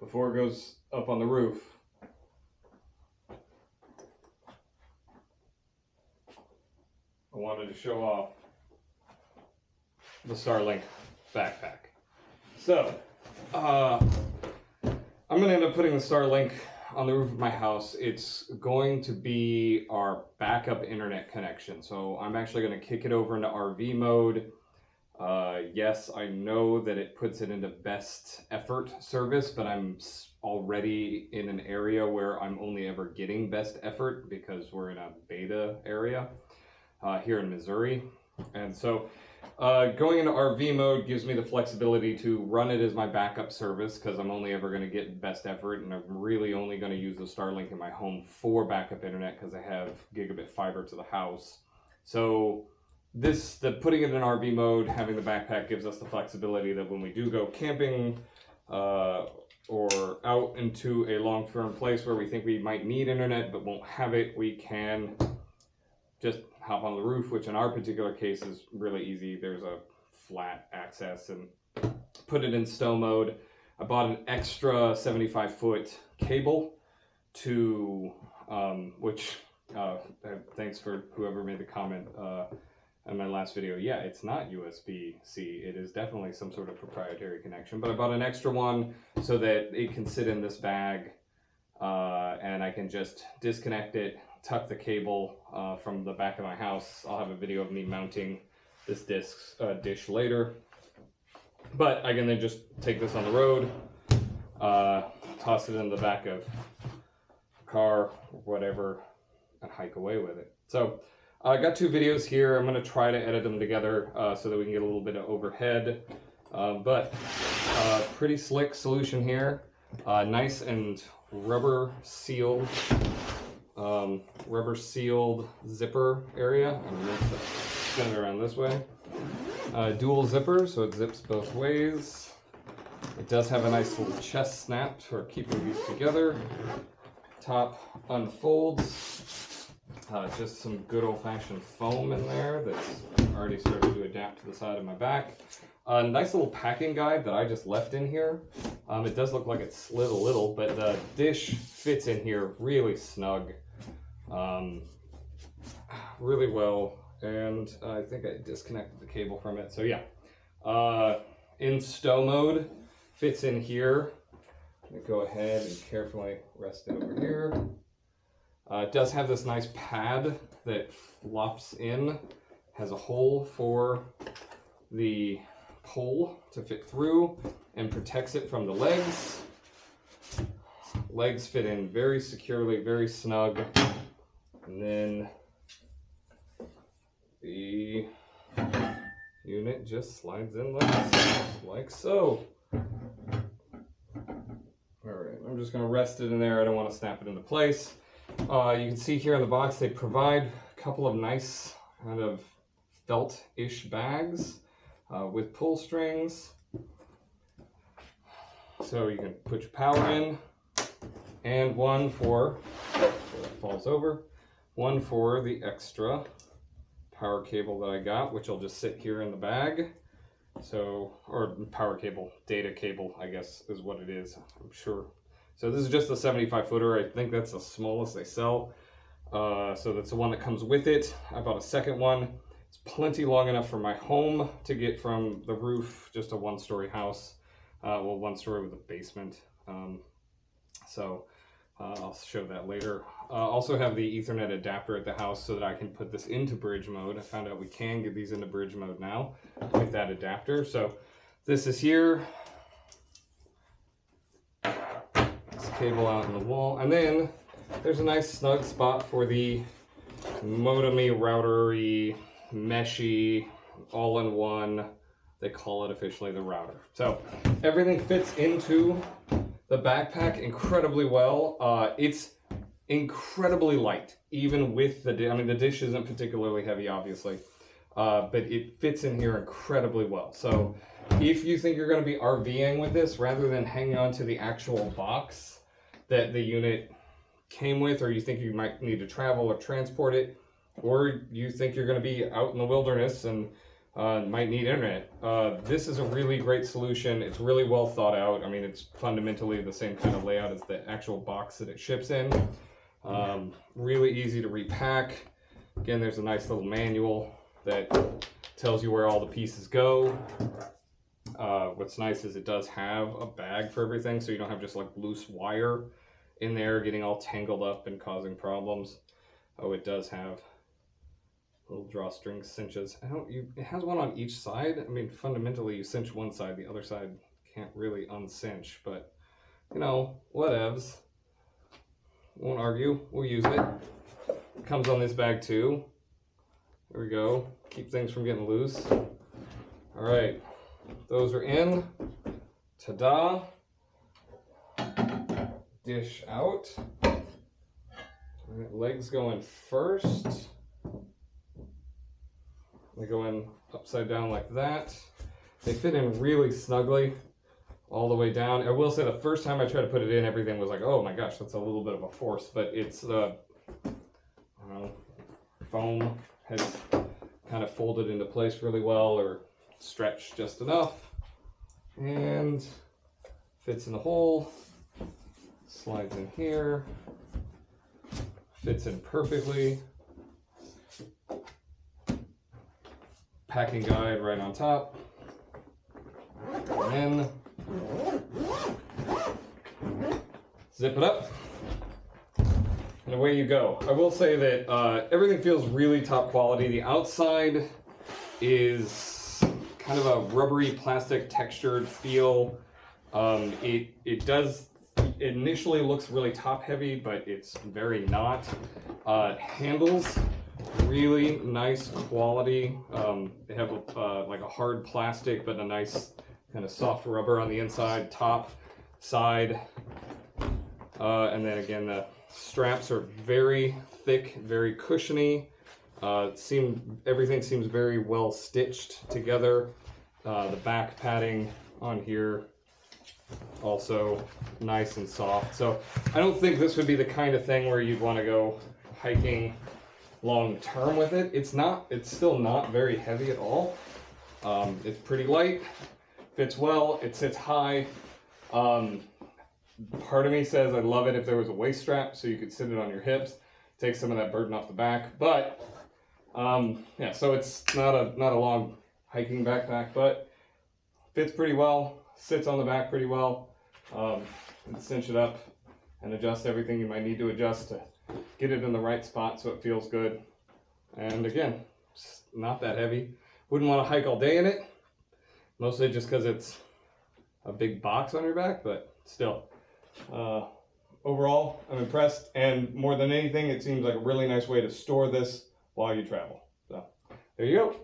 before it goes up on the roof, I wanted to show off the Starlink backpack. So, I'm going to end up putting the Starlink on the roof of my house. It's going to be our backup internet connection. So I'm actually going to kick it over into RV mode. Yes, I know that it puts it into best effort service, but I'm already in an area where I'm only ever getting best effort because we're in a beta area here in Missouri. And so going into RV mode gives me the flexibility to run it as my backup service because I'm only ever going to get best effort, and I'm really only going to use the Starlink in my home for backup internet because I have gigabit fiber to the house. So putting it in RV mode, having the backpack gives us the flexibility that when we do go camping or out into a long-term place where we think we might need internet but won't have it, we can just hop on the roof, which in our particular case is really easy. There's a flat access, and put it in stow mode. I bought an extra 75-foot cable to, thanks for whoever made the comment in my last video. Yeah, it's not USB-C. It is definitely some sort of proprietary connection, but I bought an extra one so that it can sit in this bag and I can just disconnect it, tuck the cable from the back of my house. I'll have a video of me mounting this dish later. But I can then just take this on the road, toss it in the back of a car or whatever, and hike away with it. So I got two videos here. I'm going to try to edit them together so that we can get a little bit of overhead. But pretty slick solution here. Nice and rubber sealed zipper area. I'm going to spin it around this way. Dual zipper, so it zips both ways. It does have a nice little chest snap for keeping these together. Top unfolds. Just some good old-fashioned foam in there that's already started to adapt to the side of my back. A nice little packing guide that I just left in here. It does look like it slid a little, but the dish fits in here really snug, really well. And I think I disconnected the cable from it. So yeah, in stow mode, fits in here. I'm gonna go ahead and carefully rest it over here. It does have this nice pad that flops in, has a hole for the pole to fit through and protects it from the legs. Legs fit in very securely, very snug. And then the unit just slides in like so. Alright, I'm just going to rest it in there. I don't want to snap it into place. You can see here in the box they provide a couple of nice kind of felt-ish bags with pull strings. So you can put your power in, and one for, so it falls over, one for the extra power cable that I got, which will just sit here in the bag. So, or power cable, data cable, I guess is what it is, I'm sure. So this is just the 75-footer. I think that's the smallest they sell. So that's the one that comes with it. I bought a second one. It's plenty long enough for my home to get from the roof, just a one-story house. Well, one story with a basement. I'll show that later. Also have the Ethernet adapter at the house so that I can put this into bridge mode. I found out we can get these into bridge mode now with that adapter. So this is here. This cable out in the wall. And then there's a nice snug spot for the modem-y, router-y, meshy, all-in-one. They call it officially the router. So everything fits into the backpack incredibly well. It's incredibly light, even with the dish. I mean, the dish isn't particularly heavy, obviously, but it fits in here incredibly well. So if you think you're going to be RVing with this, rather than hanging on to the actual box that the unit came with, or you think you might need to travel or transport it, or you think you're going to be out in the wilderness and might need internet. This is a really great solution. It's really well thought out. I mean, it's fundamentally the same kind of layout as the actual box that it ships in. Really easy to repack. Again, there's a nice little manual that tells you where all the pieces go. What's nice is it does have a bag for everything, so you don't have just like loose wire in there getting all tangled up and causing problems. Oh, it does have little drawstring cinches. It has one on each side. I mean, fundamentally you cinch one side, the other side can't really uncinch, but you know, whatevs. Won't argue, we'll use it. It comes on this bag too. There we go, keep things from getting loose. All right, those are in. Ta-da. Dish out. All right, legs go in first. They go in upside down like that. They fit in really snugly all the way down. I will say the first time I tried to put it in, everything was like, oh my gosh, that's a little bit of a force, but it's foam has kind of folded into place really well, or stretched just enough, and fits in the hole, slides in here, fits in perfectly. Packing guide right on top, and then zip it up, and away you go. I will say that everything feels really top quality. The outside is kind of a rubbery plastic textured feel. It does initially looks really top heavy, but it's very not. Handles really nice quality. They have like a hard plastic, but a nice kind of soft rubber on the inside, top, side. And then again, the straps are very thick, very cushiony. Everything seems very well stitched together. The back padding on here also nice and soft. So I don't think this would be the kind of thing where you'd want to go hiking long term with it. It's still not very heavy at all. It's pretty light, fits well, it sits high. Part of me says I'd love it if there was a waist strap so you could sit it on your hips, take some of that burden off the back. But yeah, so it's not a long hiking backpack, but fits pretty well, sits on the back pretty well. And cinch it up and adjust everything you might need to adjust to get it in the right spot so it feels good. And again, it's not that heavy. Wouldn't want to hike all day in it, mostly just because it's a big box on your back, but still. Overall, I'm impressed, and more than anything, it seems like a really nice way to store this while you travel. So, there you go.